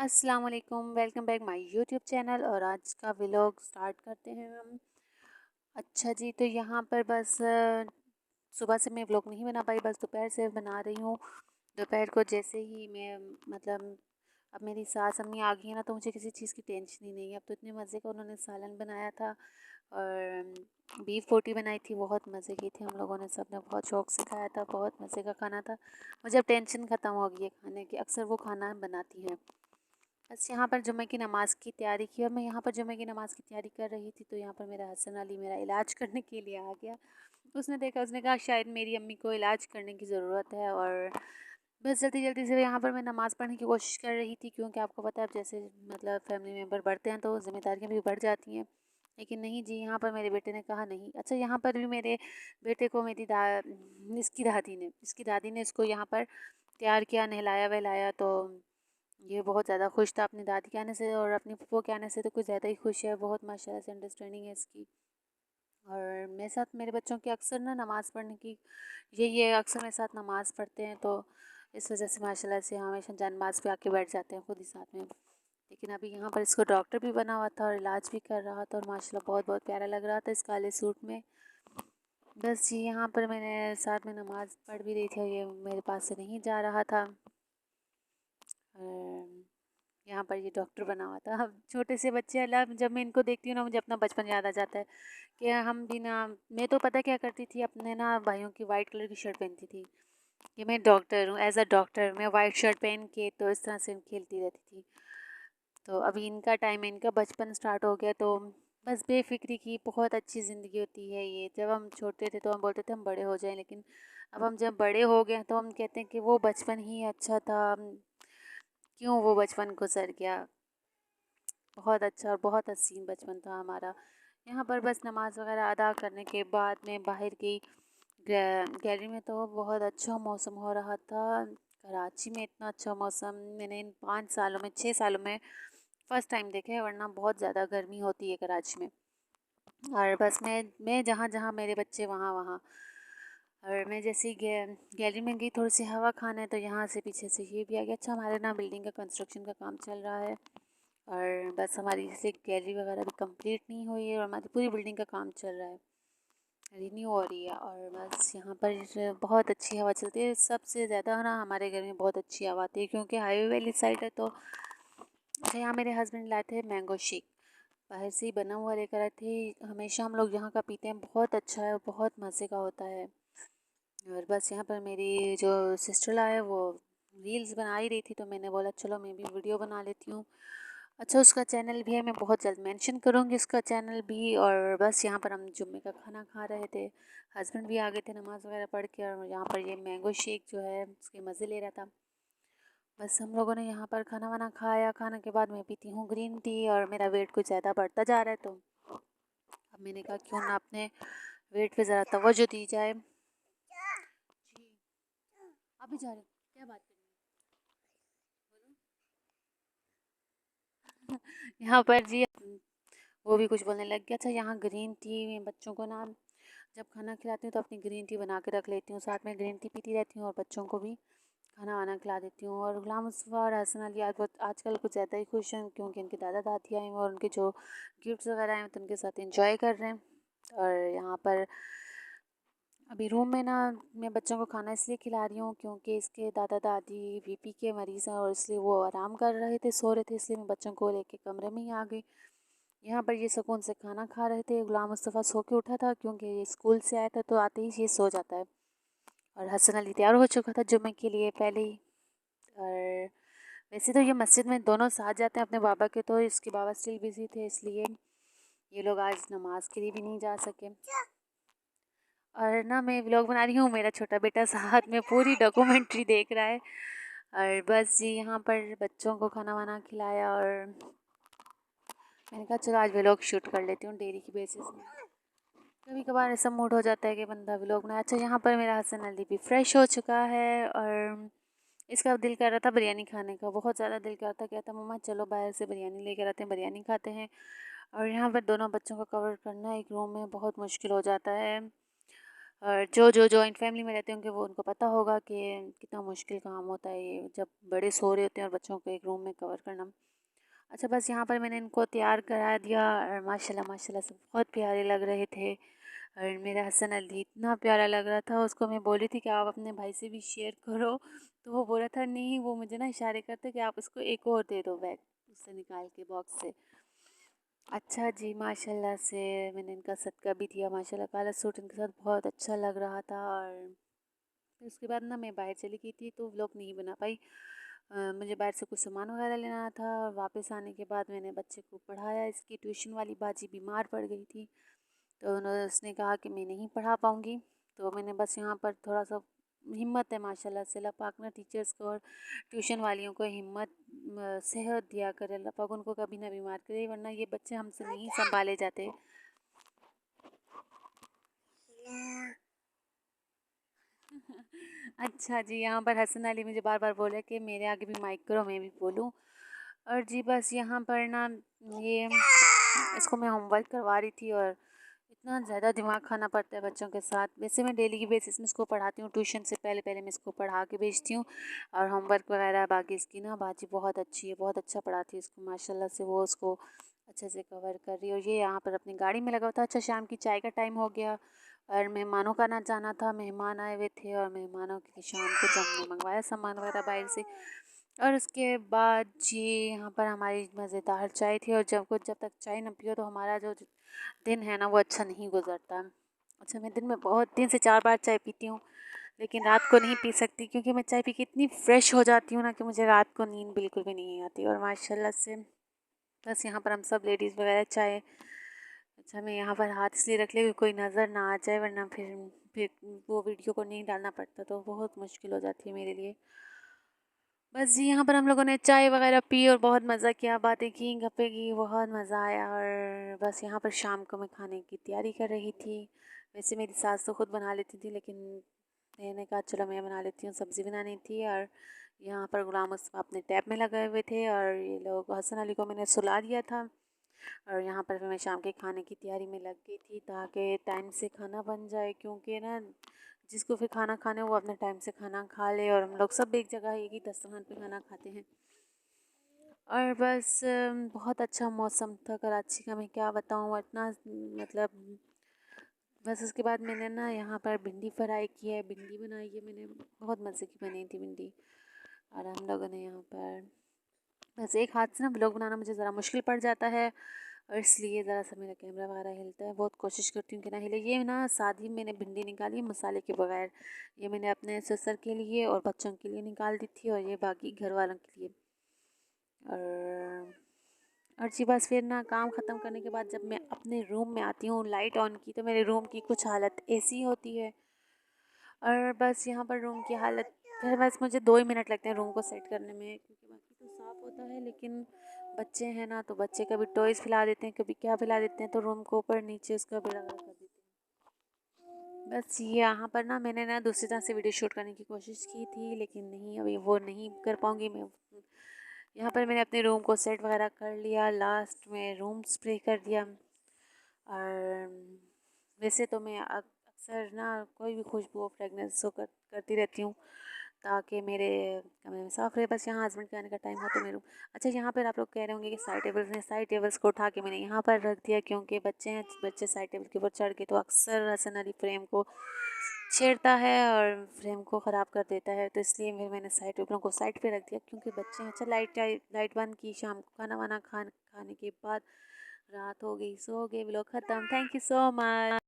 अस्सलाम वालेकुम, welcome back my YouTube channel. और आज का व्लॉग स्टार्ट करते हैं हम। अच्छा जी, तो यहाँ पर बस सुबह से मैं व्लॉग नहीं बना पाई, बस दोपहर से बना रही हूँ। दोपहर को जैसे ही मैं मतलब अब मेरी सास अम्मी आ गई है ना, तो मुझे किसी चीज़ की टेंशन ही नहीं है। अब तो इतने मज़े का उन्होंने सालन बनाया था और बीफ बोटी बनाई थी, बहुत मज़े की थी। हम लोगों ने सब ने बहुत शौक़ से खाया था, बहुत मज़े का खाना था। मुझे अब टेंशन ख़त्म हो गई है खाने की, अक्सर वो खाना बनाती हैं। बस यहाँ पर जुम्मे की नमाज़ की तैयारी की और मैं यहाँ पर जुम्मे की नमाज़ की तैयारी कर रही थी, तो यहाँ पर मेरा हसन अली मेरा इलाज करने के लिए आ गया। उसने देखा, उसने कहा शायद मेरी अम्मी को इलाज करने की ज़रूरत है। और बस जल्दी जल्दी से यहाँ पर मैं नमाज़ पढ़ने की कोशिश कर रही थी, क्योंकि आपको पता है अब जैसे मतलब फैमिली मेम्बर बढ़ते हैं तो ज़िम्मेदारियाँ भी बढ़ जाती हैं। लेकिन नहीं जी, यहाँ पर मेरे बेटे ने कहा नहीं। अच्छा, यहाँ पर भी मेरे बेटे को मेरी इसकी दादी ने इसको यहाँ पर तैयार किया, नहलाया वहलाया। तो ये बहुत ज़्यादा खुश था अपनी दादी के आने से, और अपनी फूफो के आने से तो कुछ ज़्यादा ही खुश है। बहुत माशाल्लाह से अंडरस्टैंडिंग है इसकी। और मेरे साथ मेरे बच्चों की अक्सर ना नमाज़ पढ़ने की ये अक्सर मेरे साथ नमाज़ पढ़ते हैं, तो इस वजह से माशाल्लाह से हमेशा नमाज़ पे आके बैठ जाते हैं खुद ही साथ में। लेकिन अभी यहाँ पर इसको डॉक्टर भी बना हुआ था और इलाज भी कर रहा था, और माशाल्लाह बहुत बहुत प्यारा लग रहा था इस काले सूट में। बस जी, यहाँ पर मैंने साथ में नमाज़ पढ़ भी रही थी और ये मेरे पास से नहीं जा रहा था। यहाँ पर ये डॉक्टर बना हुआ था। अब छोटे से बच्चे अल्लाह, जब मैं इनको देखती हूँ ना, मुझे अपना बचपन याद आ जाता है कि हम भी ना, मैं तो पता क्या करती थी, अपने ना भाइयों की वाइट कलर की शर्ट पहनती थी कि मैं डॉक्टर हूँ, एज अ डॉक्टर मैं वाइट शर्ट पहन के तो इस तरह से खेलती रहती थी। तो अभी इनका टाइम है, इनका बचपन स्टार्ट हो गया, तो बस बेफिक्री की बहुत अच्छी ज़िंदगी होती है ये। जब हम छोटे थे तो हम बोलते थे हम बड़े हो जाएं, लेकिन अब हम जब बड़े हो गए तो हम कहते हैं कि वो बचपन ही अच्छा था, क्यों वो बचपन गुजर गया। बहुत अच्छा और बहुत हसीन बचपन था हमारा। यहाँ पर बस नमाज़ वगैरह अदा करने के बाद मैं बाहर गई गैलरी में, तो बहुत अच्छा मौसम हो रहा था। कराची में इतना अच्छा मौसम मैंने इन 5 सालों में 6 सालों में फ़र्स्ट टाइम देखा है, वरना बहुत ज़्यादा गर्मी होती है कराची में। और बस मैं जहाँ जहाँ मेरे बच्चे वहाँ वहाँ। और मैं जैसे ही गैलरी में गई थोड़ी सी हवा खाने, तो यहाँ से पीछे से ये भी आ गया। अच्छा, हमारे ना बिल्डिंग का कंस्ट्रक्शन का काम चल रहा है, और बस हमारी जैसे गैलरी वगैरह भी कंप्लीट नहीं हुई है, और हमारी पूरी बिल्डिंग का काम चल रहा है, रिन्यू हो रही है। और बस यहाँ पर बहुत अच्छी हवा चलती है। सबसे ज़्यादा ना हमारे घर में बहुत अच्छी हवा आती है, क्योंकि हाईवे वाली साइड है। तो अच्छा, यहाँ मेरे हस्बैंड लाए थे मैंगो शेक, बाहर से ही बना हुआ लेकर आए थे। हमेशा हम लोग यहाँ का पीते हैं, बहुत अच्छा है, बहुत मज़े का होता है। और बस यहाँ पर मेरी जो सिस्टर ला है, वो रील्स बना ही रही थी, तो मैंने बोला चलो मैं भी वीडियो बना लेती हूँ। अच्छा, उसका चैनल भी है, मैं बहुत जल्द मेंशन करूँगी उसका चैनल भी। और बस यहाँ पर हम जुम्मे का खाना खा रहे थे, हस्बैंड भी आ गए थे नमाज़ वगैरह पढ़ के, और यहाँ पर ये मैंगो शेक जो है उसके मज़े ले रहा था। बस हम लोगों ने यहाँ पर खाना वाना खाया, खाने के बाद मैं पीती हूँ ग्रीन टी, और मेरा वेट कुछ ज़्यादा बढ़ता जा रहा है, तो अब मैंने कहा क्यों ना अपने वेट पे ज़रा तवज्जो दी जाए। जी, अभी जा रहे हो? क्या बात कर रही हो? यहाँ पर जी वो भी कुछ बोलने लग गया। अच्छा, यहाँ ग्रीन टी में बच्चों को ना, जब खाना खिलाती हूँ तो अपनी ग्रीन टी बना के रख लेती हूँ, साथ में ग्रीन टी पीती रहती हूँ, और बच्चों को भी खाना वाना खिला देती हूँ। और गुलाम मुस्तफ़ा और हसन अली आजकल कुछ ज़्यादा ही खुश हैं, क्योंकि इनके दादा दादी आए हैं और उनके जो गिफ्ट्स वगैरह हैं तो उनके साथ इंजॉय कर रहे हैं। और यहाँ पर अभी रूम में ना मैं बच्चों को खाना इसलिए खिला रही हूँ, क्योंकि इसके दादा दादी बीपी के मरीज़ हैं, और इसलिए वो आराम कर रहे थे, सो रहे थे, इसलिए मैं बच्चों को लेके कमरे में ही आ गई। यहाँ पर ये सुकून से खाना खा रहे थे। गुलाम मुस्तफ़ा सो के उठा था, क्योंकि ये स्कूल से आया था, तो आते ही ये सो जाता है। और हसन अली तैयार हो चुका था जुम्मे के लिए पहले ही। और वैसे तो ये मस्जिद में दोनों साथ जाते हैं अपने बाबा के, तो इसके बाबा स्टिल बिज़ी थे, इसलिए ये लोग आज नमाज के लिए भी नहीं जा सके। और ना मैं व्लॉग बना रही हूँ, मेरा छोटा बेटा साथ में पूरी डॉक्यूमेंट्री देख रहा है। और बस जी, यहाँ पर बच्चों को खाना वाना खिलाया, और मैंने कहा चलो आज व्लॉग शूट कर लेती हूँ डेली की बेसिस में। कभी कभार ऐसा मूड हो जाता है कि बंदा व्लॉग बनाए। अच्छा, यहाँ पर मेरा हसन अली भी फ्रेश हो चुका है, और इसका दिल कर रहा था बिरयानी खाने का, बहुत ज़्यादा दिल कर रहा था। कहता मम्मा चलो बाहर से बिरयानी लेकर आते हैं, बिरयानी खाते हैं। और यहाँ पर दोनों बच्चों को कवर करना एक रूम में बहुत मुश्किल हो जाता है। और जो जॉइंट फैमिली में रहते होंगे वो उनको पता होगा कि कितना मुश्किल काम होता है ये, जब बड़े सो रहे होते हैं और बच्चों को एक रूम में कवर करना। अच्छा, बस यहाँ पर मैंने इनको तैयार करा दिया और माशाल्लाह माशाल्लाह से बहुत प्यारे लग रहे थे। और मेरा हसन अली इतना प्यारा लग रहा था, उसको मैं बोली थी कि आप अपने भाई से भी शेयर करो, तो वो बोल रहा था नहीं, वो मुझे ना इशारे करते कि आप उसको एक और दे दो बैग, उससे निकाल के बॉक्स से। अच्छा जी, माशाल्लाह से मैंने इनका सदका भी दिया। माशाल्लाह काला सूट इनके साथ बहुत अच्छा लग रहा था। और फिर उसके बाद ना मैं बाहर चली गई थी तो व्लॉग नहीं बना पाई। मुझे बाहर से कुछ सामान वगैरह लेना था और वापस आने के बाद मैंने बच्चे को पढ़ाया। इसकी ट्यूशन वाली बाजी बीमार पड़ गई थी, तो उसने कहा कि मैं नहीं पढ़ा पाऊँगी। तो मैंने बस यहाँ पर थोड़ा सा हिम्मत है माशाल्लाह से, अल्लाह पाक ना टीचर्स को और ट्यूशन वालियों को हिम्मत सेहत दिया करे, अल्लाह पाक उनको कभी ना बीमार करे, वरना ये बच्चे हमसे नहीं संभाले जाते। अच्छा जी, यहाँ पर हसन अली मुझे बार बार बोला कि मेरे आगे भी माइक करो, मैं भी बोलूँ। और जी बस यहाँ पर ना ये इसको मैं होमवर्क करवा रही थी और इतना ज़्यादा दिमाग खाना पड़ता है बच्चों के साथ। वैसे मैं डेली की बेसिस में इसको पढ़ाती हूँ, ट्यूशन से पहले पहले मैं इसको पढ़ा के भेजती हूँ। और होमवर्क वगैरह बाकी इसकी ना बाजी बहुत अच्छी है, बहुत अच्छा पढ़ाती है इसको माशाल्लाह से, वो उसको अच्छे से कवर कर रही है। और ये यहाँ पर अपनी गाड़ी में लगा हुआ था। अच्छा, शाम की चाय का टाइम हो गया और मेहमानों का ना जाना था, मेहमान आए हुए थे और मेहमानों के लिए शाम को जब हमने मंगवाया सामान वगैरह बाहर से। और उसके बाद जी यहाँ पर हमारी मज़ेदार चाय थी। और जब तक चाय ना पियो तो हमारा जो दिन है ना वो अच्छा नहीं गुजरता। अच्छा, मैं दिन में बहुत 3 से 4 बार चाय पीती हूँ, लेकिन रात को नहीं पी सकती क्योंकि मैं चाय पी के इतनी फ़्रेश हो जाती हूँ ना कि मुझे रात को नींद बिल्कुल भी नहीं आती। और माशाल्लाह से बस यहाँ पर हम सब लेडीज़ वगैरह चाय। अच्छा, मैं यहाँ पर हाथ इसलिए रख ली कोई नज़र ना आ जाए, वरना फिर वो वीडियो को नहीं डालना पड़ता तो बहुत मुश्किल हो जाती है मेरे लिए। बस जी यहाँ पर हम लोगों ने चाय वगैरह पी और बहुत मज़ा किया, बातें की, गप्पे की, बहुत मज़ा आया। और बस यहाँ पर शाम को मैं खाने की तैयारी कर रही थी। वैसे मेरी सास तो खुद बना लेती थी, लेकिन मैंने कहा चलो मैं बना लेती हूँ, सब्ज़ी बनानी थी। और यहाँ पर गुलाम मुस्तफ़ा अपने टैब में लगे हुए थे और ये लोग हसन अली को मैंने सुला दिया था। और यहाँ पर मैं शाम के खाने की तैयारी में लग गई थी ताकि टाइम से खाना बन जाए, क्योंकि ना जिसको फिर खाना खाना है वो अपने टाइम से खाना खा ले और हम लोग सब एक जगह एक ही दस्तरखान पे खाना खाते हैं। और बस बहुत अच्छा मौसम था कराची का, मैं क्या बताऊँ इतना, मतलब बस उसके बाद मैंने ना यहाँ पर भिंडी फ्राई की है, भिंडी बनाई है मैंने, बहुत मज़े की बनी थी भिंडी। और हम लोगों ने यहाँ पर बस एक हाथ से ना व्लॉग बनाना मुझे ज़रा मुश्किल पड़ जाता है और इसलिए ज़रा सा मेरा कैमरा वगैरह हिलता है। बहुत कोशिश करती हूँ कि ना हिले। ये ना सादी मैंने भिंडी निकाली मसाले के बगैर, ये मैंने अपने ससुर के लिए और बच्चों के लिए निकाल दी थी और ये बाकी घर वालों के लिए। और जी बस फिर ना काम ख़त्म करने के बाद जब मैं अपने रूम में आती हूँ लाइट ऑन की, तो मेरे रूम की कुछ हालत ऐसी होती है। और बस यहाँ पर रूम की हालत, फिर बस मुझे 2 ही मिनट लगते हैं रूम को सेट करने में, क्योंकि बाकी तो साफ़ होता है, लेकिन बच्चे हैं ना तो बच्चे कभी टॉयज़ फैला देते हैं, कभी क्या फैला देते हैं, तो रूम को ऊपर नीचे उसका बेड़ा गर्क कर देते हैं। बस यहाँ पर ना मैंने ना दूसरी तरह से वीडियो शूट करने की कोशिश की थी, लेकिन नहीं, अभी वो नहीं कर पाऊँगी मैं। यहाँ पर मैंने अपने रूम को सेट वगैरह कर लिया, लास्ट में रूम स्प्रे कर दिया। और वैसे तो मैं अक्सर ना कोई भी खुशबू फ्रेगनेंस हो करती रहती हूँ ताकि मेरे कमरे में साफ़ रहे। बस यहाँ हस्बैंड के आने का टाइम हो तो मेरे, अच्छा यहाँ पर आप लोग कह रहे होंगे कि साइड टेबल्स ने, साइड टेबल्स को उठा के मैंने यहाँ पर रख दिया क्योंकि बच्चे हैं, बच्चे साइड टेबल के ऊपर चढ़ के तो अक्सर हसन अली फ्रेम को छेड़ता है और फ्रेम को ख़राब कर देता है, तो इसलिए मैंने साइड टेबलों को साइड पे रख दिया क्योंकि बच्चे हैं। अच्छा, लाइट बंद की, शाम को खाना वाना खाने के बाद रात हो गई, सो गए, व्लॉग ख़त्म। Thank you so much.